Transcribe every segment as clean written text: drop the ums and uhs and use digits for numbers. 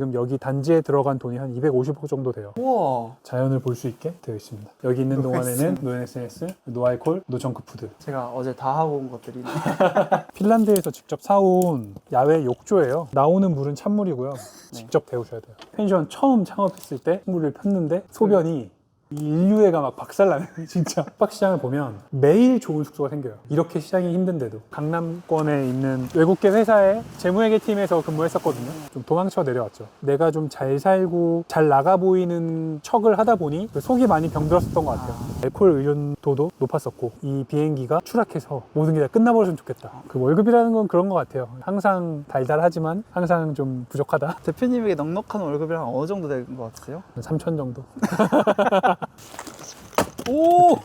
지금 여기 단지에 들어간 돈이 한 250억 정도 돼요. 우와. 자연을 볼 수 있게 되어 있습니다. 여기 있는 동안에는 노 SNS, 노 알콜, 노 정크푸드. 제가 어제 다 하고 온 것들이 핀란드에서 직접 사온 야외 욕조예요. 나오는 물은 찬물이고요. 직접 데우셔야 돼요. 펜션 처음 창업했을 때 물을 폈는데 소변이 이 인류애가 막 박살나요. 진짜. 숙박시장을 보면 매일 좋은 숙소가 생겨요. 이렇게 시장이 힘든데도. 강남권에 있는 외국계 회사의 재무회계팀에서 근무했었거든요. 좀 도망쳐 내려왔죠. 내가 좀 잘 살고 잘 나가 보이는 척을 하다 보니 속이 많이 병들었었던 것 같아요. 알코올 의존도도 높았었고 이 비행기가 추락해서 모든 게 다 끝나버렸으면 좋겠다. 그 월급이라는 건 그런 것 같아요. 항상 달달하지만 항상 좀 부족하다. 대표님에게 넉넉한 월급이랑 어느 정도 될 것 같으세요? 3천 정도. 오!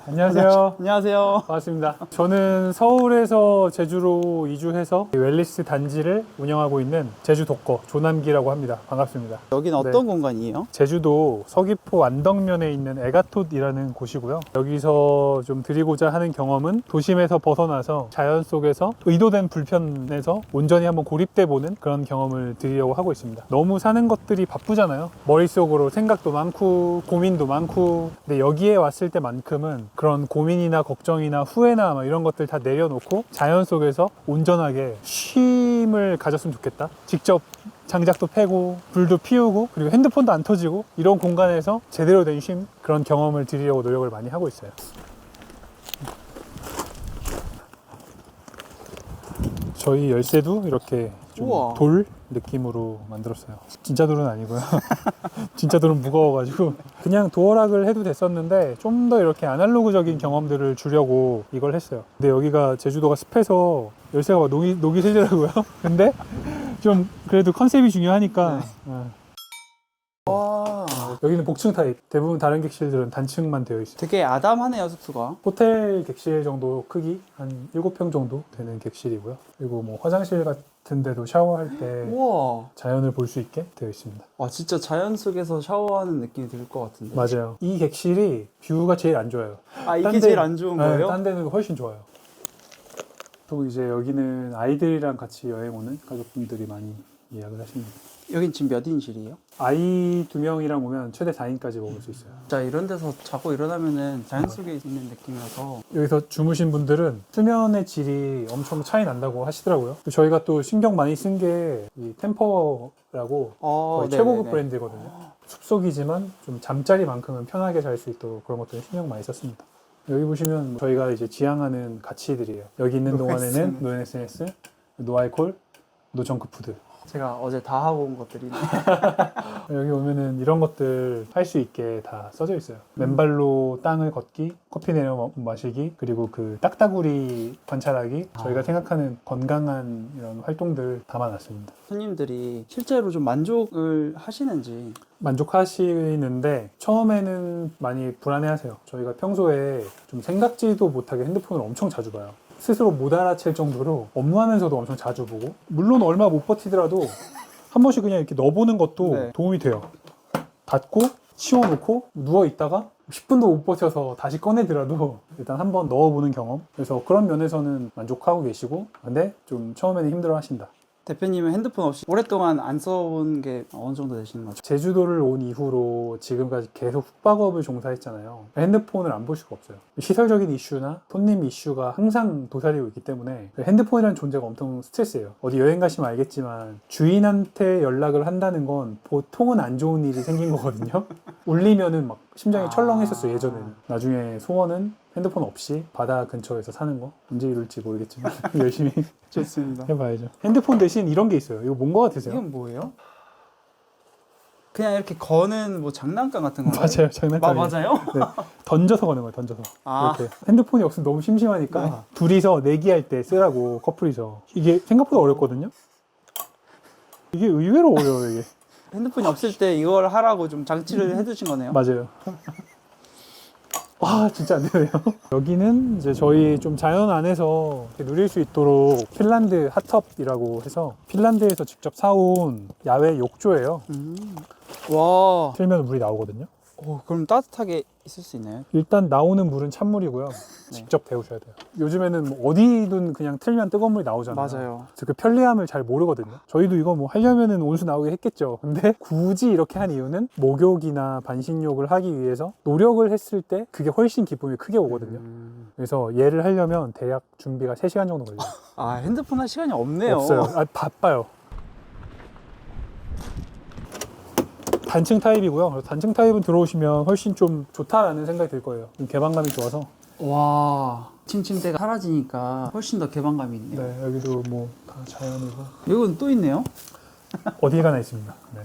안녕하세요. 안녕하세요. 반갑습니다. 저는 서울에서 제주로 이주해서 웰리스 단지를 운영하고 있는 제주 독거 조남기라고 합니다. 반갑습니다. 여기는 어떤 공간이에요? 제주도 서귀포 안덕면에 있는 에가톳이라는 곳이고요. 여기서 좀 드리고자 하는 경험은 도심에서 벗어나서 자연 속에서 의도된 불편에서 온전히 한번 고립돼 보는 그런 경험을 드리려고 하고 있습니다. 너무 사는 것들이 바쁘잖아요. 머릿속으로 생각도 많고 고민도 많고. 근데 여기에 왔을 때만큼은 그런 고민이나 걱정이나 후회나 이런 것들 다 내려놓고 자연 속에서 온전하게 쉼을 가졌으면 좋겠다. 직접 장작도 패고 불도 피우고 그리고 핸드폰도 안 터지고 이런 공간에서 제대로 된 쉼, 그런 경험을 드리려고 노력을 많이 하고 있어요. 저희 열쇠도 이렇게 좀 돌 느낌으로 만들었어요. 진짜 돌은 아니고요. 진짜 돌은 무거워가지고 그냥 도어락을 해도 됐었는데 좀 더 이렇게 아날로그적인 경험들을 주려고 이걸 했어요. 근데 여기가 제주도가 습해서 열쇠가 막 녹이 슬더라고요. 근데 좀 그래도 컨셉이 중요하니까. 와. 여기는 복층 타입. 대부분 다른 객실들은 단층만 되어 있어요. 되게 아담하네요, 숙소가. 호텔 객실 정도 크기, 한 7평 정도 되는 객실이고요. 그리고 뭐 화장실 같은 데도 샤워할 때 우와. 자연을 볼 수 있게 되어 있습니다. 와, 진짜 자연 속에서 샤워하는 느낌이 들 것 같은데. 맞아요. 이 객실이 뷰가 제일 안 좋아요. 아, 이게 제일 안 좋은 거예요? 딴 데는 훨씬 좋아요. 또 이제 여기는 아이들이랑 같이 여행 오는 가족분들이 많이 예약을 하십니다. 여긴 지금 몇 인실이에요? 아이 2명이랑 오면 최대 4인까지 먹을 수 있어요. 자, 이런 데서 자고 일어나면은 자연 속에 있는 느낌이라서. 여기서 주무신 분들은 수면의 질이 엄청 차이 난다고 하시더라고요. 저희가 또 신경 많이 쓴 게 이 템퍼라고 거의 최고급 브랜드거든요. 숲속이지만 좀 잠자리만큼은 편하게 잘 수 있도록 그런 것들을 신경 많이 썼습니다. 여기 보시면 저희가 이제 지향하는 가치들이에요. 여기 있는 동안에는 노 SNS, 노 알콜, 노 정크푸드. 제가 어제 다 하고 온 것들이 여기 오면은 이런 것들 할 수 있게 다 써져 있어요. 맨발로 땅을 걷기, 커피 내려 마시기, 그리고 그 딱따구리 관찰하기, 저희가 생각하는 건강한 이런 활동들 담아놨습니다. 손님들이 실제로 좀 만족을 하시는지. 만족하시는데 처음에는 많이 불안해하세요. 저희가 평소에 좀 생각지도 못하게 핸드폰을 엄청 자주 봐요. 스스로 못 알아챌 정도로 업무하면서도 엄청 자주 보고, 물론 얼마 못 버티더라도 한 번씩 그냥 이렇게 넣어보는 것도 도움이 돼요. 닫고 치워놓고 누워있다가 10분도 못 버텨서 다시 꺼내더라도 일단 한번 넣어보는 경험. 그래서 그런 면에서는 만족하고 계시고, 근데 좀 처음에는 힘들어 하신다. 대표님은 핸드폰 없이 오랫동안 안 써본 게 어느 정도 되시는 거죠? 제주도를 온 이후로 지금까지 계속 숙박업을 종사했잖아요. 핸드폰을 안 볼 수가 없어요. 시설적인 이슈나 손님 이슈가 항상 도사리고 있기 때문에 핸드폰이라는 존재가 엄청 스트레스예요. 어디 여행 가시면 알겠지만 주인한테 연락을 한다는 건 보통은 안 좋은 일이 생긴 거거든요. 울리면은 막 심장이 철렁했었어요, 예전에는. 나중에 소원은 핸드폰 없이 바다 근처에서 사는 거. 언제 이룰지 모르겠지만 열심히 좋습니다. 해봐야죠. 핸드폰 대신 이런 게 있어요. 이거 뭔 거 같으세요? 이건 뭐예요? 그냥 이렇게 거는 뭐 장난감 같은 건가요? 맞아요, 장난감. 맞아요? 네, 던져서 거는 거예요, 던져서. 이렇게. 핸드폰이 없으면 너무 심심하니까 둘이서 내기할 때 쓰라고, 커플이서. 이게 생각보다 어렵거든요? 이게 의외로 어려워요, 이게. 핸드폰이 없을 때 이걸 하라고 좀 장치를 해두신 거네요? 맞아요. 와, 진짜 안 되네요. 여기는 이제 저희 좀 자연 안에서 누릴 수 있도록 핀란드 핫헙이라고 해서 핀란드에서 직접 사온 야외 욕조예요. 와. 틀면 물이 나오거든요. 오, 그럼 따뜻하게 있을 수 있나요? 일단 나오는 물은 찬물이고요. 직접 데우셔야 돼요. 요즘에는 뭐 어디든 그냥 틀면 뜨거운 물이 나오잖아요. 맞아요. 그래서 그 편리함을 잘 모르거든요. 저희도 이거 뭐 하려면은 온수 나오게 했겠죠. 근데 굳이 이렇게 한 이유는 목욕이나 반신욕을 하기 위해서 노력을 했을 때 그게 훨씬 기쁨이 크게 오거든요. 그래서 얘를 하려면 대략 준비가 3시간 정도 걸려요. 아, 핸드폰 할 시간이 없네요. 없어요. 바빠요. 단층 타입이고요. 그래서 단층 타입은 들어오시면 훨씬 좀 좋다라는 생각이 들 거예요. 좀 개방감이 좋아서. 와, 침대가 사라지니까 훨씬 더 개방감이 있네요. 네, 여기도 뭐 다 자연이고. 이건 또 있네요. 어디에 가나 있습니다. 네.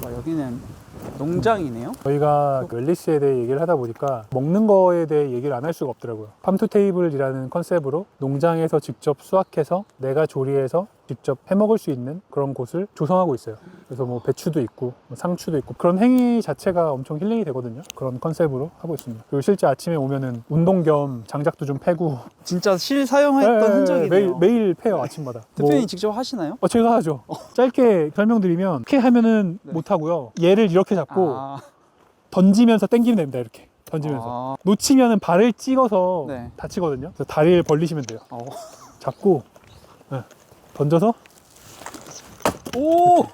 와, 여기는 농장이네요. 저희가 웰리스에 대해 얘기를 하다 보니까 먹는 거에 대해 얘기를 안 할 수가 없더라고요. 팜투 테이블이라는 컨셉으로 농장에서 직접 수확해서 내가 조리해서 직접 해 먹을 수 있는 그런 곳을 조성하고 있어요. 그래서 뭐 배추도 있고 뭐 상추도 있고 그런 행위 자체가 엄청 힐링이 되거든요. 그런 컨셉으로 하고 있습니다. 그리고 실제 아침에 오면은 운동 겸 장작도 좀 패고 진짜 실 사용했던 흔적이네요. 매일 패요 아침마다. 대표님 직접 하시나요? 제가 하죠. 짧게 설명드리면 이렇게 하면은 네. 못 하고요. 얘를 이렇게 잡고 던지면서 당기면 됩니다. 이렇게 던지면서 놓치면은 발을 찍어서 네. 다치거든요. 그래서 다리를 벌리시면 돼요. 잡고 네. 던져서 오,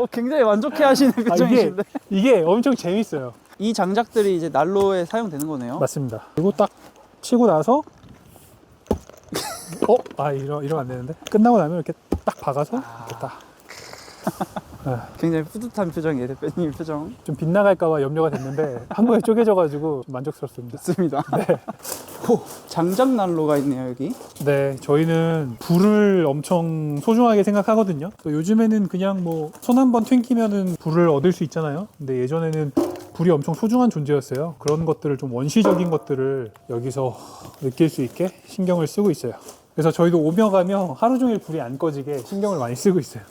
굉장히 만족해 하시는 표정이신데. 이게 엄청 재밌어요. 이 장작들이 이제 난로에 사용되는 거네요. 맞습니다. 그리고 딱 치고 나서 이러면 안 되는데 끝나고 나면 이렇게 딱 박아서 이렇게 딱 굉장히 뿌듯한 표정이에요, 대표님 표정. 좀 빗나갈까봐 염려가 됐는데 한 번에 쪼개져가지고 좀 만족스럽습니다. 좋습니다. 네. 오, 장작 난로가 있네요, 여기. 네, 저희는 불을 엄청 소중하게 생각하거든요. 요즘에는 그냥 뭐 손 한 번 튕기면은 불을 얻을 수 있잖아요. 근데 예전에는 불이 엄청 소중한 존재였어요. 그런 것들을 좀 원시적인 것들을 여기서 느낄 수 있게 신경을 쓰고 있어요. 그래서 저희도 오며 가며 하루 종일 불이 안 꺼지게 신경을 많이 쓰고 있어요.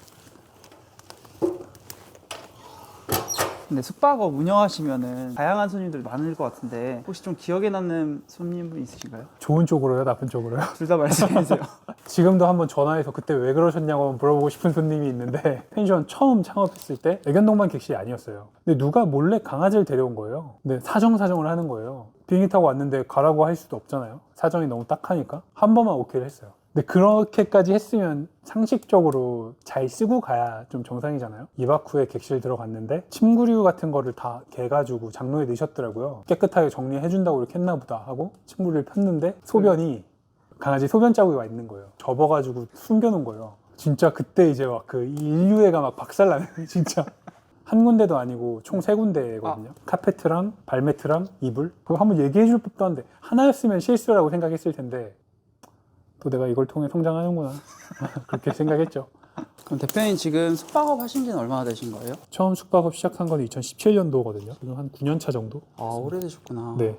근데 숙박업 운영하시면은 다양한 손님들 많을 것 같은데 혹시 좀 기억에 남는 손님분 있으신가요? 좋은 쪽으로요, 나쁜 쪽으로요? 둘 다 말씀해 주세요. 지금도 한번 전화해서 그때 왜 그러셨냐고 물어보고 싶은 손님이 있는데 펜션 처음 창업했을 때 애견동반 객실이 아니었어요. 근데 누가 몰래 강아지를 데려온 거예요. 근데 사정을 하는 거예요. 비행기 타고 왔는데 가라고 할 수도 없잖아요. 사정이 너무 딱하니까 한 번만 오케이를 했어요. 근데 그렇게까지 했으면 상식적으로 잘 쓰고 가야 좀 정상이잖아요. 2박 후에 객실 들어갔는데 침구류 같은 거를 다 개가지고 장로에 넣으셨더라고요. 깨끗하게 정리해준다고 이렇게 했나 보다 하고 침구를 폈는데 소변이 강아지 소변 자국이 와 있는 거예요. 접어가지고 숨겨놓은 거예요. 진짜 그때 이제 막 그 인류애가 막 박살나는 거예요, 진짜. 한 군데도 아니고 총 3군데거든요. 카페트랑 발매트랑 이불. 그거 한번 얘기해 줄 법도 한데 하나였으면 실수라고 생각했을 텐데 또 내가 이걸 통해 성장하는구나 그렇게 생각했죠. 그럼 대표님 지금 숙박업 하신 지는 얼마나 되신 거예요? 처음 숙박업 시작한 건 2017년도거든요. 지금 한 9년 차 정도? 오래되셨구나. 네,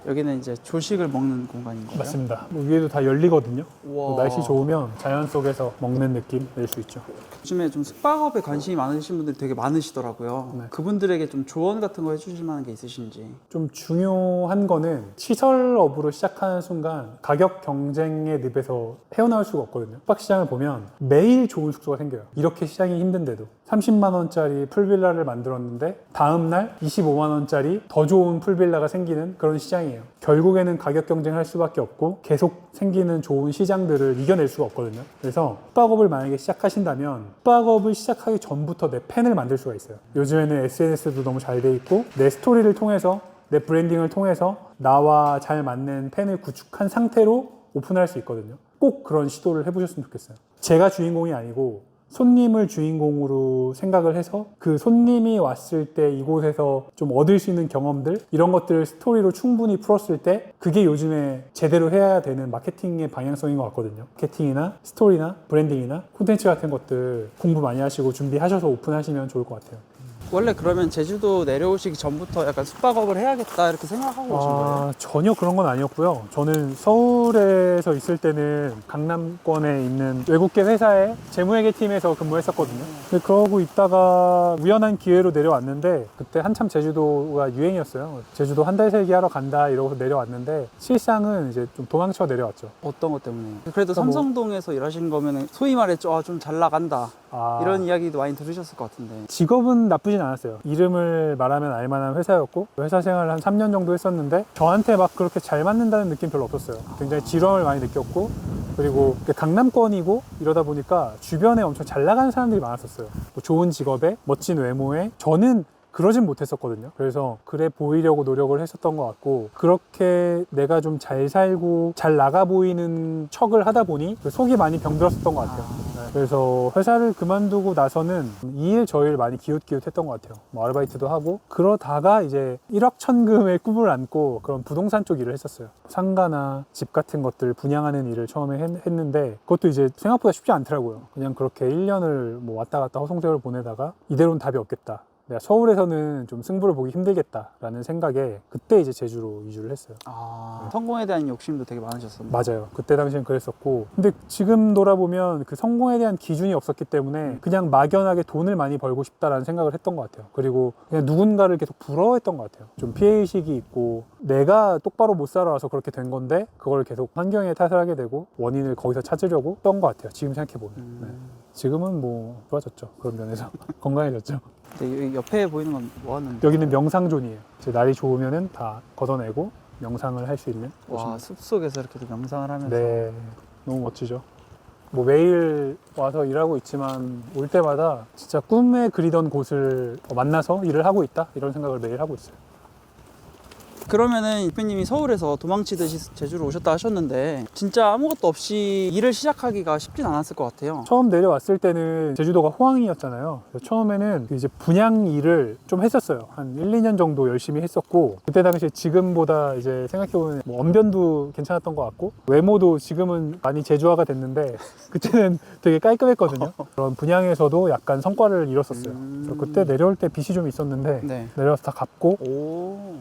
여기는 이제 조식을 먹는 공간인 거예요? 맞습니다. 뭐 위에도 다 열리거든요. 우와. 날씨 좋으면 자연 속에서 먹는 느낌 낼 수 있죠. 요즘에 좀 숙박업에 관심이 많으신 분들이 되게 많으시더라고요. 네. 그분들에게 좀 조언 같은 거 해주실 만한 게 있으신지. 좀 중요한 거는 시설업으로 시작하는 순간 가격 경쟁의 늪에서 헤어나올 수가 없거든요. 숙박시장을 보면 매일 좋은 숙소가 생겨요. 이렇게 시장이 힘든데도 30만 원짜리 풀빌라를 만들었는데 다음날 25만 원짜리 더 좋은 풀빌라가 생기는 그런 시장이에요. 결국에는 가격 경쟁할 수밖에 없고 계속 생기는 좋은 시장들을 이겨낼 수가 없거든요. 그래서 숙박업을 만약에 시작하신다면 숙박업을 시작하기 전부터 내 팬을 만들 수가 있어요. 요즘에는 SNS도 너무 잘 돼 있고 내 스토리를 통해서 내 브랜딩을 통해서 나와 잘 맞는 팬을 구축한 상태로 오픈할 수 있거든요. 꼭 그런 시도를 해보셨으면 좋겠어요. 제가 주인공이 아니고 손님을 주인공으로 생각을 해서 그 손님이 왔을 때 이곳에서 좀 얻을 수 있는 경험들 이런 것들을 스토리로 충분히 풀었을 때 그게 요즘에 제대로 해야 되는 마케팅의 방향성인 것 같거든요. 마케팅이나 스토리나 브랜딩이나 콘텐츠 같은 것들 공부 많이 하시고 준비하셔서 오픈하시면 좋을 것 같아요. 원래 그러면 제주도 내려오시기 전부터 약간 숙박업을 해야겠다 이렇게 생각하고 오신 거예요? 전혀 그런 건 아니었고요. 저는 서울에서 있을 때는 강남권에 있는 외국계 회사의 재무회계팀에서 근무했었거든요. 근데 그러고 있다가 우연한 기회로 내려왔는데 그때 한참 제주도가 유행이었어요. 제주도 한 달 살기 하러 간다 이러고서 내려왔는데 실상은 이제 좀 도망쳐 내려왔죠. 어떤 것 때문에? 그래도 삼성동에서 일하신 거면 소위 말해 좀 잘 나간다. 이런 이야기도 많이 들으셨을 것 같은데. 직업은 나쁘진 않았어요. 이름을 말하면 알만한 회사였고 회사 생활을 한 3년 정도 했었는데 저한테 막 그렇게 잘 맞는다는 느낌 별로 없었어요. 굉장히 지루함을 많이 느꼈고 그리고 강남권이고 이러다 보니까 주변에 엄청 잘 나가는 사람들이 많았었어요. 뭐 좋은 직업에 멋진 외모에 저는 그러진 못했었거든요. 그래서 그래 보이려고 노력을 했었던 것 같고 그렇게 내가 좀 잘 살고 잘 나가 보이는 척을 하다 보니 속이 많이 병들었었던 것 같아요. 네. 그래서 회사를 그만두고 나서는 이 일 저 일 많이 기웃기웃했던 것 같아요. 뭐 아르바이트도 하고 그러다가 이제 1억 천금의 꿈을 안고 그런 부동산 쪽 일을 했었어요. 상가나 집 같은 것들 분양하는 일을 처음에 했는데 그것도 이제 생각보다 쉽지 않더라고요. 그냥 그렇게 1년을 뭐 왔다 갔다 허송세월 보내다가 이대로는 답이 없겠다. 내가 서울에서는 좀 승부를 보기 힘들겠다라는 생각에 그때 이제 제주로 이주를 했어요. 성공에 대한 욕심도 되게 많으셨었나요? 맞아요. 그때 당시엔 그랬었고 근데 지금 돌아보면 그 성공에 대한 기준이 없었기 때문에 그냥 막연하게 돈을 많이 벌고 싶다라는 생각을 했던 것 같아요. 그리고 그냥 누군가를 계속 부러워했던 것 같아요. 좀 피해의식이 있고 내가 똑바로 못 살아와서 그렇게 된 건데 그걸 계속 환경에 탓을 하게 되고 원인을 거기서 찾으려고 했던 것 같아요. 지금 생각해보면. 네. 지금은 뭐 좋아졌죠. 그런 면에서 건강해졌죠. 여기 옆에 보이는 건 뭐하는데? 여기는 명상존이에요. 이제 날이 좋으면은 다 걷어내고 명상을 할 수 있는. 와, 숲속에서 이렇게 또 명상을 하면서. 네, 너무 멋지죠. 뭐 매일 와서 일하고 있지만 올 때마다 진짜 꿈에 그리던 곳을 만나서 일을 하고 있다 이런 생각을 매일 하고 있어요. 그러면은 대표님이 서울에서 도망치듯이 제주로 오셨다 하셨는데 진짜 아무것도 없이 일을 시작하기가 쉽진 않았을 것 같아요. 처음 내려왔을 때는 제주도가 호황이었잖아요. 그래서 처음에는 이제 분양 일을 좀 했었어요. 한 1, 2년 정도 열심히 했었고 그때 당시에 지금보다 이제 생각해보면 뭐 언변도 괜찮았던 것 같고 외모도 지금은 많이 제주화가 됐는데 그때는 되게 깔끔했거든요. 그런 분양에서도 약간 성과를 이뤘었어요. 그래서 그때 내려올 때 빚이 좀 있었는데 네. 내려와서 다 갚고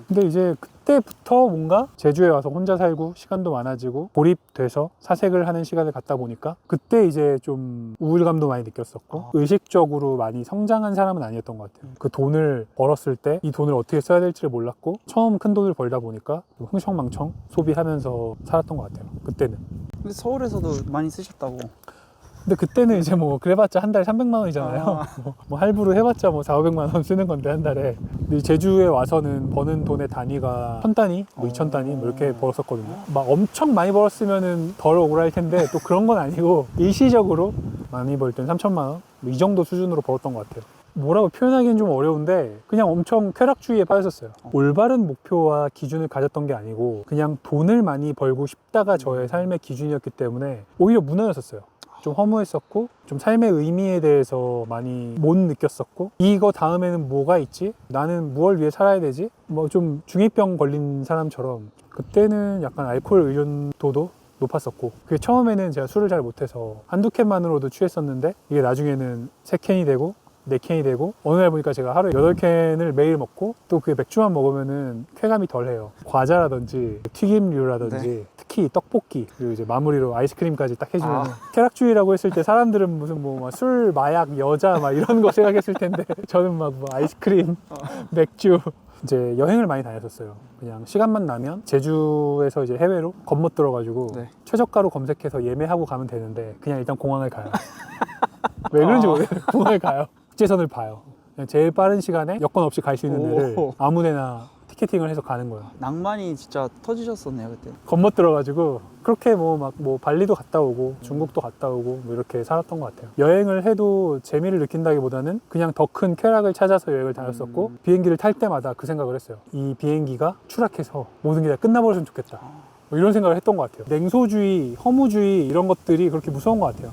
근데 이제 그때부터 뭔가 제주에 와서 혼자 살고 시간도 많아지고 몰입돼서 사색을 하는 시간을 갖다 보니까 그때 이제 좀 우울감도 많이 느꼈었고 의식적으로 많이 성장한 사람은 아니었던 것 같아요. 그 돈을 벌었을 때 이 돈을 어떻게 써야 될지를 몰랐고 처음 큰 돈을 벌다 보니까 좀 흥청망청 소비하면서 살았던 것 같아요. 그때는. 근데 서울에서도 많이 쓰셨다고. 근데 그때는 이제 뭐 그래봤자 한 달에 300만 원이잖아요. 뭐 할부로 해봤자 뭐 4, 500만 원 쓰는 건데 한 달에. 근데 제주에 와서는 버는 돈의 단위가 1000단위, 뭐 2000단위 뭐 이렇게 벌었었거든요. 막 엄청 많이 벌었으면은 덜 억울할 텐데 또 그런 건 아니고 일시적으로 많이 벌 땐 3천만 원? 뭐 이 정도 수준으로 벌었던 것 같아요. 뭐라고 표현하기는 좀 어려운데 그냥 엄청 쾌락주의에 빠졌었어요. 올바른 목표와 기준을 가졌던 게 아니고 그냥 돈을 많이 벌고 싶다가 저의 삶의 기준이었기 때문에 오히려 무너졌었어요. 좀 허무했었고 좀 삶의 의미에 대해서 많이 못 느꼈었고 이거 다음에는 뭐가 있지? 나는 무엇을 위해 살아야 되지? 뭐 좀 중2병 걸린 사람처럼 그때는 약간 알코올 의존도도 높았었고 그게 처음에는 제가 술을 잘 못해서 한두 캔만으로도 취했었는데 이게 나중에는 3캔이 되고 4캔이 되고 어느 날 보니까 제가 하루에 8캔을 매일 먹고 또 그 맥주만 먹으면은 쾌감이 덜해요. 과자라든지 튀김류라든지 네. 특히 떡볶이 그리고 이제 마무리로 아이스크림까지 딱 해주면 쾌락주의라고 했을 때 사람들은 무슨 뭐 술, 마약, 여자 막 이런 거 생각했을 텐데 저는 막 뭐 아이스크림, 맥주 이제 여행을 많이 다녔었어요. 그냥 시간만 나면 제주에서 이제 해외로 겉멋 들어가지고 네. 최저가로 검색해서 예매하고 가면 되는데 그냥 일단 공항을 가요. 왜 그런지 모르겠어요. 공항을 가요. 국제선을 봐요. 그냥 제일 빠른 시간에 여권 없이 갈 수 있는 데를 아무 데나 티켓팅을 해서 가는 거예요. 낭만이 진짜 터지셨었네요 그때. 겉멋 들어가지고 그렇게 뭐 막 뭐 발리도 갔다 오고 중국도 갔다 오고 뭐 이렇게 살았던 것 같아요. 여행을 해도 재미를 느낀다기보다는 그냥 더 큰 쾌락을 찾아서 여행을 다녔었고 비행기를 탈 때마다 그 생각을 했어요. 이 비행기가 추락해서 모든 게 다 끝나버렸으면 좋겠다. 뭐 이런 생각을 했던 것 같아요. 냉소주의, 허무주의 이런 것들이 그렇게 무서운 것 같아요.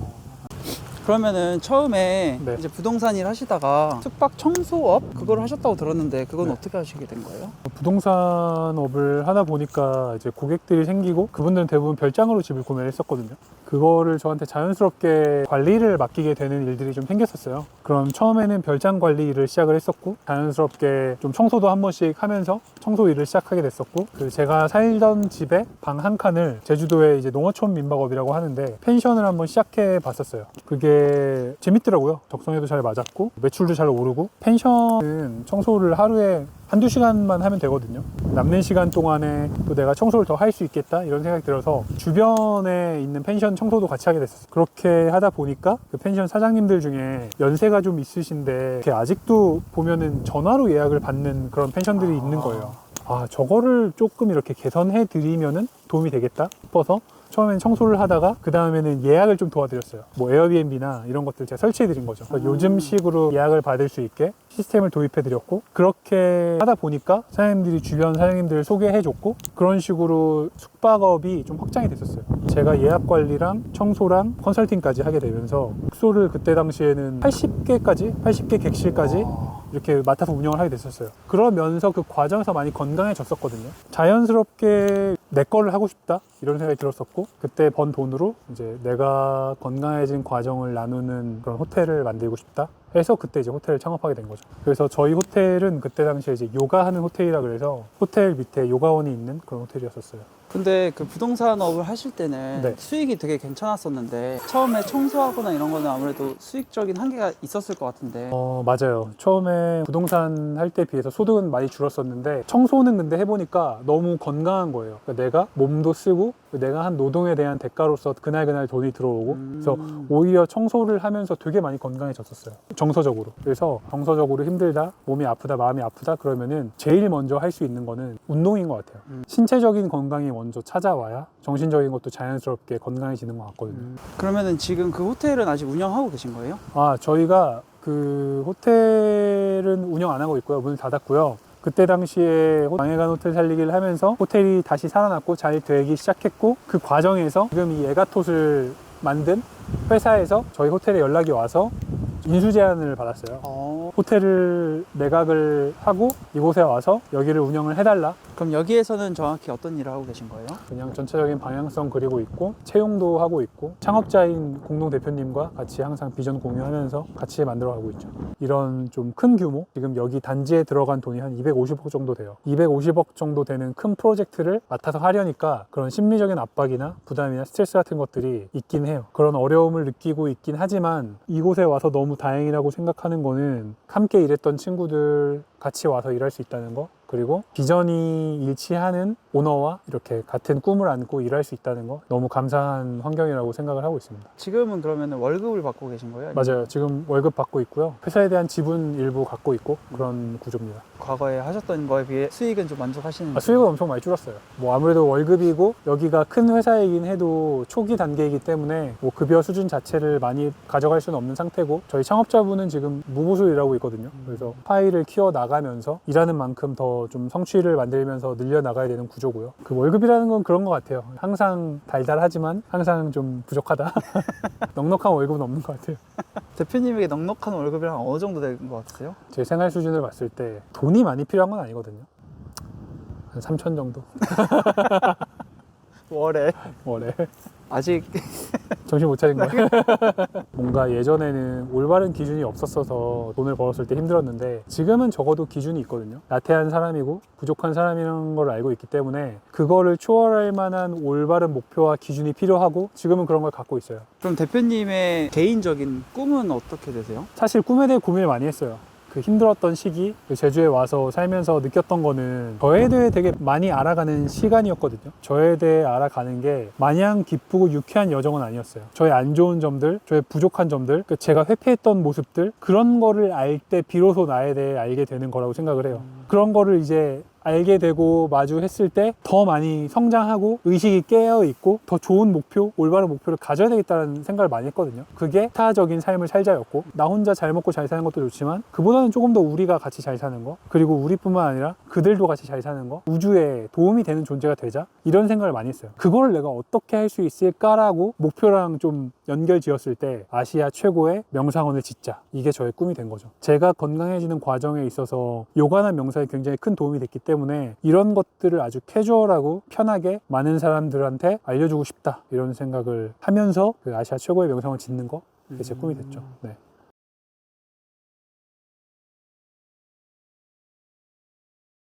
그러면은 처음에 네. 이제 부동산 일 하시다가 숙박 청소업 그걸 하셨다고 들었는데 그건 네. 어떻게 하시게 된 거예요? 부동산업을 하다 보니까 이제 고객들이 생기고 그분들은 대부분 별장으로 집을 구매를 했었거든요. 그거를 저한테 자연스럽게 관리를 맡기게 되는 일들이 좀 생겼었어요. 그럼 처음에는 별장 관리 일을 시작을 했었고 자연스럽게 좀 청소도 한 번씩 하면서 청소 일을 시작하게 됐었고 그 제가 살던 집에 방 한 칸을 제주도에 이제 농어촌 민박업이라고 하는데 펜션을 한번 시작해 봤었어요. 그게 되게 재밌더라고요. 적성에도 잘 맞았고 매출도 잘 오르고, 펜션은 청소를 하루에 한두 시간만 하면 되거든요. 남는 시간 동안에 또 내가 청소를 더 할 수 있겠다 이런 생각이 들어서 주변에 있는 펜션 청소도 같이 하게 됐었어요. 그렇게 하다 보니까 그 펜션 사장님들 중에 연세가 좀 있으신데 이렇게 아직도 보면은 전화로 예약을 받는 그런 펜션들이 있는 거예요. 아, 저거를 조금 이렇게 개선해 드리면은 도움이 되겠다 싶어서 처음엔 청소를 하다가 그 다음에는 예약을 좀 도와드렸어요. 뭐 에어비앤비나 이런 것들 제가 설치해 드린 거죠. 그래서 요즘식으로 예약을 받을 수 있게 시스템을 도입해 드렸고, 그렇게 하다 보니까 사장님들이 주변 사장님들 소개해 줬고, 그런 식으로 숙박업이 좀 확장이 됐었어요. 제가 예약 관리랑 청소랑 컨설팅까지 하게 되면서 숙소를 그때 당시에는 80개 객실까지 이렇게 맡아서 운영을 하게 됐었어요. 그러면서 그 과정에서 많이 건강해졌었거든요. 자연스럽게 내 거를 하고 싶다 이런 생각이 들었었고, 그때 번 돈으로 이제 내가 건강해진 과정을 나누는 그런 호텔을 만들고 싶다 해서 그때 이제 호텔을 창업하게 된 거죠. 그래서 저희 호텔은 그때 당시에 이제 요가하는 호텔이라 그래서 호텔 밑에 요가원이 있는 그런 호텔이었었어요. 근데 그 부동산업을 하실 때는 네. 수익이 되게 괜찮았었는데 처음에 청소하거나 이런 거는 아무래도 수익적인 한계가 있었을 것 같은데. 맞아요. 처음에 부동산 할 때 비해서 소득은 많이 줄었었는데, 청소는 근데 해보니까 너무 건강한 거예요. 그러니까 내가 몸도 쓰고 내가 한 노동에 대한 대가로서 그날 돈이 들어오고, 그래서 오히려 청소를 하면서 되게 많이 건강해졌었어요. 정서적으로. 그래서 정서적으로 힘들다, 몸이 아프다, 마음이 아프다 그러면은 제일 먼저 할 수 있는 거는 운동인 것 같아요. 신체적인 건강이 먼저 찾아와야 정신적인 것도 자연스럽게 건강해지는 것 같거든요. 그러면은 지금 그 호텔은 아직 운영하고 계신 거예요? 저희가 그 호텔은 운영 안 하고 있고요. 문을 닫았고요. 그때 당시에 망해간 호텔 살리기를 하면서 호텔이 다시 살아났고 잘 되기 시작했고, 그 과정에서 지금 이 에가톳을 만든 회사에서 저희 호텔에 연락이 와서 인수 제안을 받았어요. 호텔을 매각을 하고 이곳에 와서 여기를 운영을 해달라. 그럼 여기에서는 정확히 어떤 일을 하고 계신 거예요? 그냥 전체적인 방향성 그리고 있고, 채용도 하고 있고, 창업자인 공동대표님과 같이 항상 비전 공유하면서 같이 만들어가고 있죠. 이런 좀 큰 규모, 지금 여기 단지에 들어간 돈이 한 250억 정도 돼요. 250억 정도 되는 큰 프로젝트를 맡아서 하려니까 그런 심리적인 압박이나 부담이나 스트레스 같은 것들이 있긴 해요. 그런 어려움을 느끼고 있긴 하지만, 이곳에 와서 너무 다행이라고 생각하는 거는 함께 일했던 친구들 같이 와서 일할 수 있다는 거, 그리고 비전이 일치하는 오너와 이렇게 같은 꿈을 안고 일할 수 있다는 거, 너무 감사한 환경이라고 생각을 하고 있습니다. 지금은 그러면 월급을 받고 계신 거예요? 맞아요. 지금 월급 받고 있고요. 회사에 대한 지분 일부 갖고 있고 그런 구조입니다. 과거에 하셨던 거에 비해 수익은 좀 만족하시는지? 수익은 엄청 많이 줄었어요. 뭐 아무래도 월급이고 여기가 큰 회사이긴 해도 초기 단계이기 때문에 뭐 급여 수준 자체를 많이 가져갈 수는 없는 상태고, 저희 창업자분은 지금 무보수로 일하고 있거든요. 그래서 파일을 키워 나가면서 일하는 만큼 더 좀 성취를 만들면서 늘려 나가야 되는 구조고요. 그 월급이라는 건 그런 것 같아요. 항상 달달하지만 항상 좀 부족하다. 넉넉한 월급은 없는 것 같아요. 대표님에게 넉넉한 월급이랑 어느 정도 되는 것 같으세요? 제 생활 수준을 봤을 때 돈이 많이 필요한 건 아니거든요. 한 3천 정도? 월에? 아직 정신 못 차린 거예요. 뭔가 예전에는 올바른 기준이 없었어서 돈을 벌었을 때 힘들었는데, 지금은 적어도 기준이 있거든요. 나태한 사람이고 부족한 사람이라는 걸 알고 있기 때문에 그거를 초월할 만한 올바른 목표와 기준이 필요하고, 지금은 그런 걸 갖고 있어요. 그럼 대표님의 개인적인 꿈은 어떻게 되세요? 사실 꿈에 대해 고민을 많이 했어요. 그 힘들었던 시기, 제주에 와서 살면서 느꼈던 거는 저에 대해 되게 많이 알아가는 시간이었거든요. 저에 대해 알아가는 게 마냥 기쁘고 유쾌한 여정은 아니었어요. 저의 안 좋은 점들, 저의 부족한 점들, 제가 회피했던 모습들, 그런 거를 알 때 비로소 나에 대해 알게 되는 거라고 생각을 해요. 그런 거를 이제 알게 되고 마주했을 때 더 많이 성장하고 의식이 깨어있고 더 좋은 목표, 올바른 목표를 가져야 되겠다는 생각을 많이 했거든요. 그게 타적인 삶을 살자였고, 나 혼자 잘 먹고 잘 사는 것도 좋지만 그보다는 조금 더 우리가 같이 잘 사는 거, 그리고 우리뿐만 아니라 그들도 같이 잘 사는 거, 우주에 도움이 되는 존재가 되자, 이런 생각을 많이 했어요. 그걸 내가 어떻게 할 수 있을까라고 목표랑 좀 연결 지었을 때 아시아 최고의 명상원을 짓자, 이게 저의 꿈이 된 거죠. 제가 건강해지는 과정에 있어서 요가나 명상이 굉장히 큰 도움이 됐기 때문에 이런 것들을 아주 캐주얼하고 편하게 많은 사람들한테 알려주고 싶다, 이런 생각을 하면서 그 아시아 최고의 명상을 짓는 거, 그게 제 꿈이 됐죠. 네.